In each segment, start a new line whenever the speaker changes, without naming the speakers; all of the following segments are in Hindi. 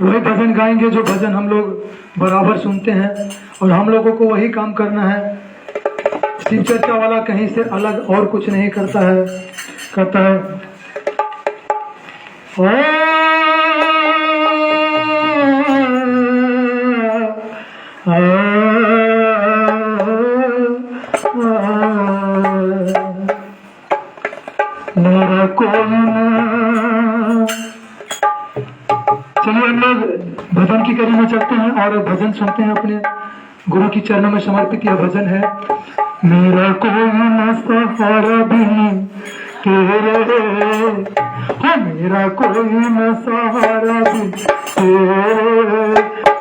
वही भजन गाएंगे जो भजन हम लोग बराबर सुनते हैं, और हम लोगों को वही काम करना है। शिव चर्चा वाला कहीं से अलग और कुछ नहीं करता है। मेरा कोई चलिए हम लोग भजन की कड़ी में चलते हैं और भजन सुनते हैं। अपने गुरु की चरणों में समर्पित यह भजन है। मेरा कोई न सहारा भी तेरे, मेरा कोई न सहारा भी तेरे,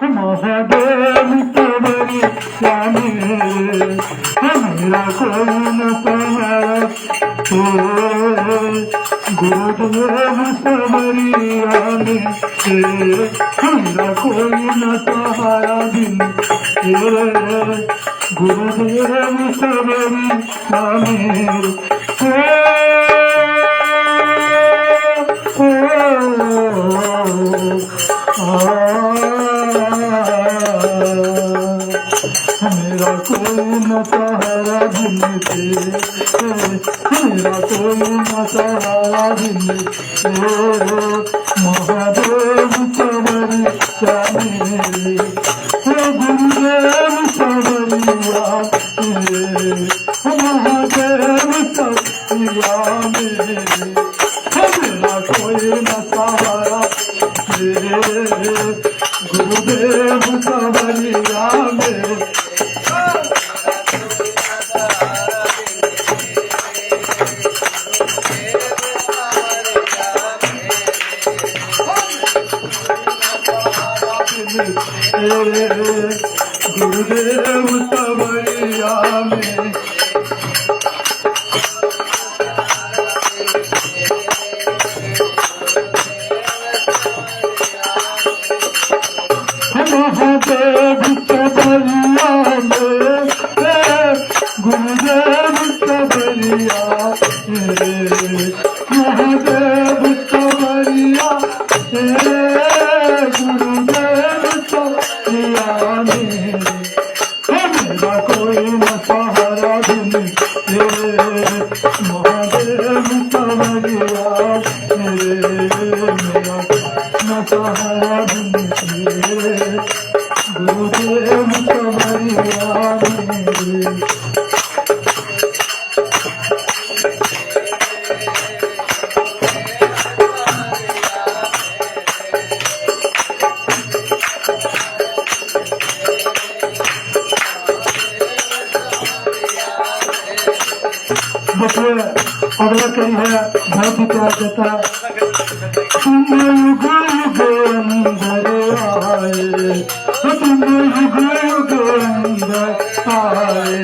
महादेव सबरी स्वामी, मेरा कोई न सहारा तेरे, गुरुदेव सबरी आने तेरे, मेरा कोई न सहारा भी तेरे, गुरुदेव सबरी आने मेरा कोई न सहारा दिन तेरे, मेरा कोई न सहारा दिन तेरे, महादेव सबरी जाने, गुरुदेव सबरिया मेरे, महादेव सबरिया मेरे, मेरा कोई न सहारा तेरे, गुरुदेव सबरिया मेरे। गुरुदेव सबरिया में महादेव सबरिया में, गुरुदेव सबरिया में, महादेव सबरिया गुरुदेव सबरिया में, मेरा कोई न सहारा दिन तेरे, महादेव सबरिया मेरे, मेरा न सहारा दिन तेरे, गुरुदेव सबरिया मेरे। देखिए अगला कड़ी है बहुत ही प्यार देता। तुम युग युग अंदर आए, तुम युग युग अंदर आए,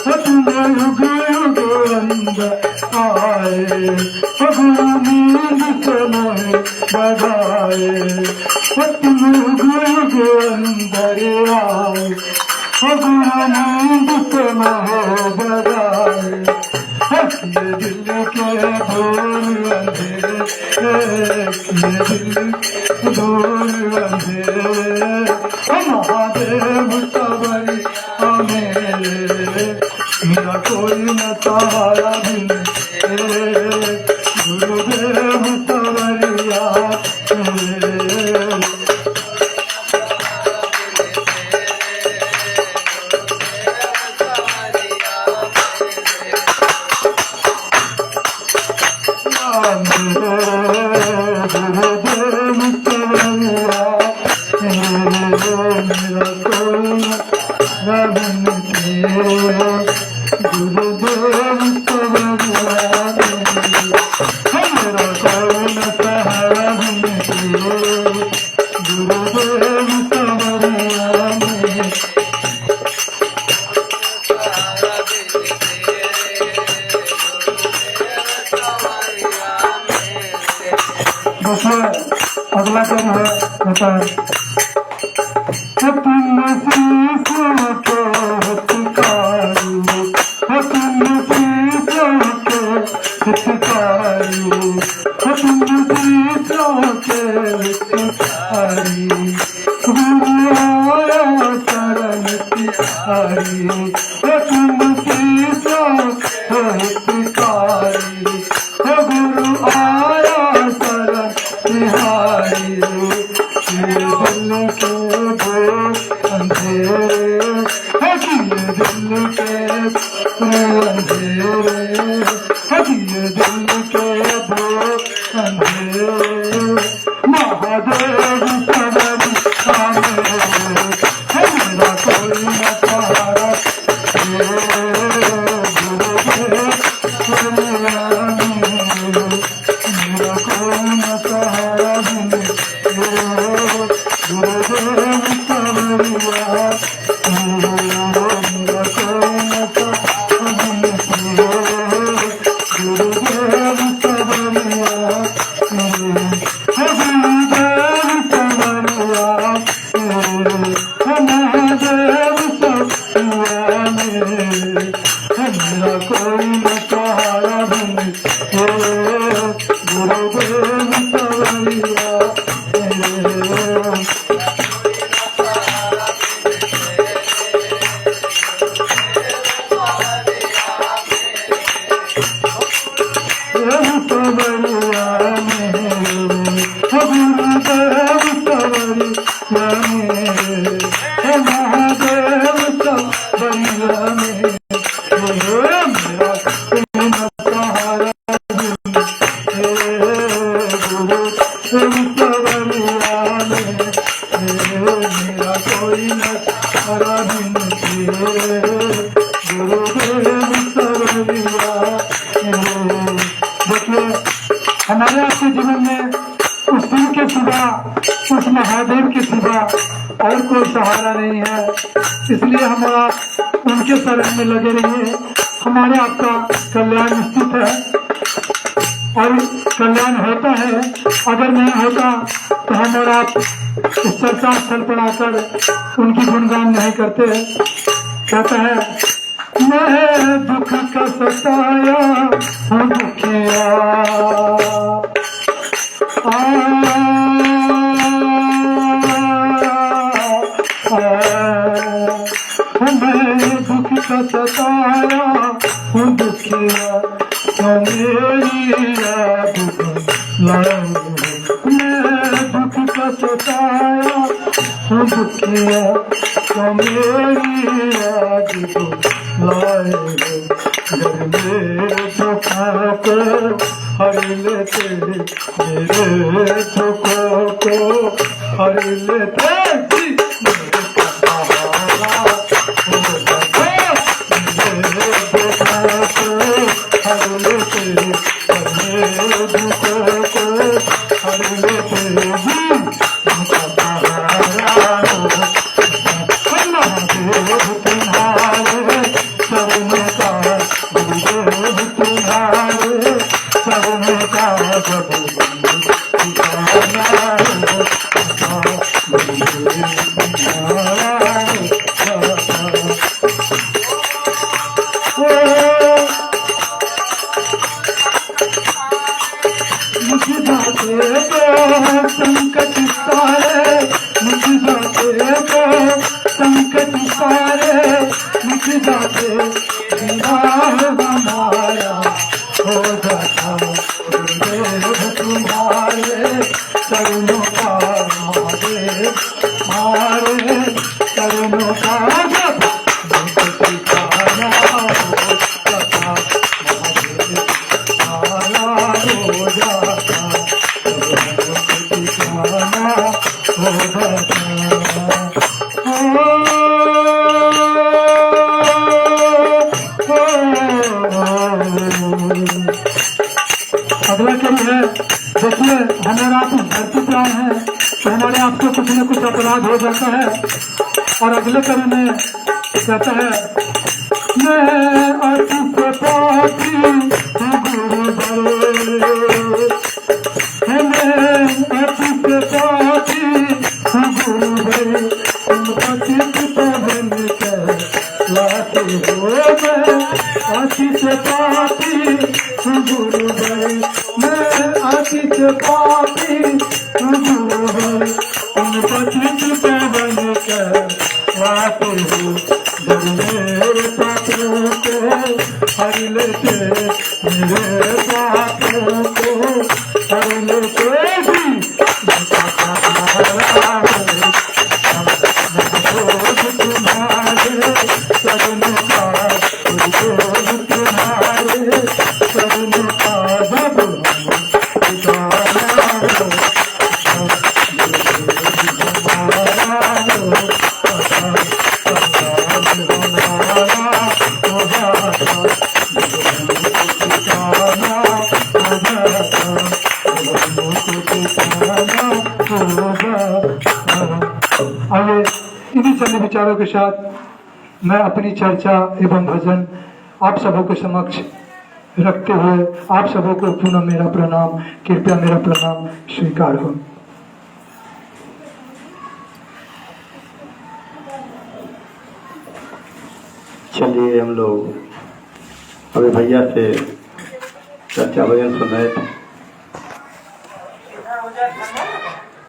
तुम युग युग अंदर आए, गुरु नींद से मोहे बगाए, तुम युग युग अंदर आए, गुरु नींद से मोहे बगाए, ये दिल के दूर अंधेरे, ये दिल दूर अंधेरे, महादेव सबरी मेरे, मेरा कोई न सहारा भी तेरे, गुरुदेव सबरिया मेरे। अगला कौन है बता। तुम शीशों के हितकारी, तुम शीशों के हितकारी, तुम शीशों के हरि गुरु आया शरण तिहारी तुमकी सो हितकारी गुरु आया शरण तिहारी दिल के दो अंधेरे दिल के अंधेरे दिल के दो अंधेरे महादेव शरण मेरा कोई न सहारा मेरा कोई न सहारा गुरुदेव सवरिया मेरा कोई न गुरुदेव सवरिया महादेव सवरिया मेरा कोई न सहारा गुरुदेव सवरिया मेरा कोई न सहारा गुरुदेव सवरिया। देखिए हमारे आपके जीवन में उस दिन के सिवा उस महादेव के सिवा और कोई सहारा नहीं है, इसलिए हम आप उनके शरण में लगे रहिए। हमारे आपका कल्याण निश्चित है और कल्याण होता है। अगर नहीं होता तो हम और आप इस चर्चा स्थल पर आकर उनकी गुणगान नहीं करते। कहता है मैं दुख का सताया हूँ दुखिया मैं दुख का सताया हूँ दुखिया तो मेरी याद लाओ। मैं दुख का सताया हूँ दुखिया तो मेरी याद लाए। घर मेरे दुखों को हर लेते मेरे दुखों को हर लेते संकट सारे मिट जाते संकट सारे मिट जाते विवाह हमारा हो जाता गुरुदेव तुम्हारे चरणों का महादेव मारे चरणों का अगला कड़ी है। देखिए हमारे आप धरती पर आए हैं तो हमारे आपसे कुछ न कुछ अपराध हो जाता है। और अगले कड़ी में कहता है मैं अति से पापी गुरु भरे मैं अति से पापी गुरु भरे तुम पतित पवन के लाते हो। मैं अति से पापी गुरु भरे मैं अति से पापी गुरु भरे आइए इन्हीं चंद विचारों के साथ मैं अपनी चर्चा एवं भजन आप सबों के समक्ष रखते हुए आप सबों को पुनः मेरा प्रणाम, कृपया मेरा प्रणाम स्वीकार हो।
चलिए हम लोग अभी भैया से चर्चा भजन सुन रहे थे।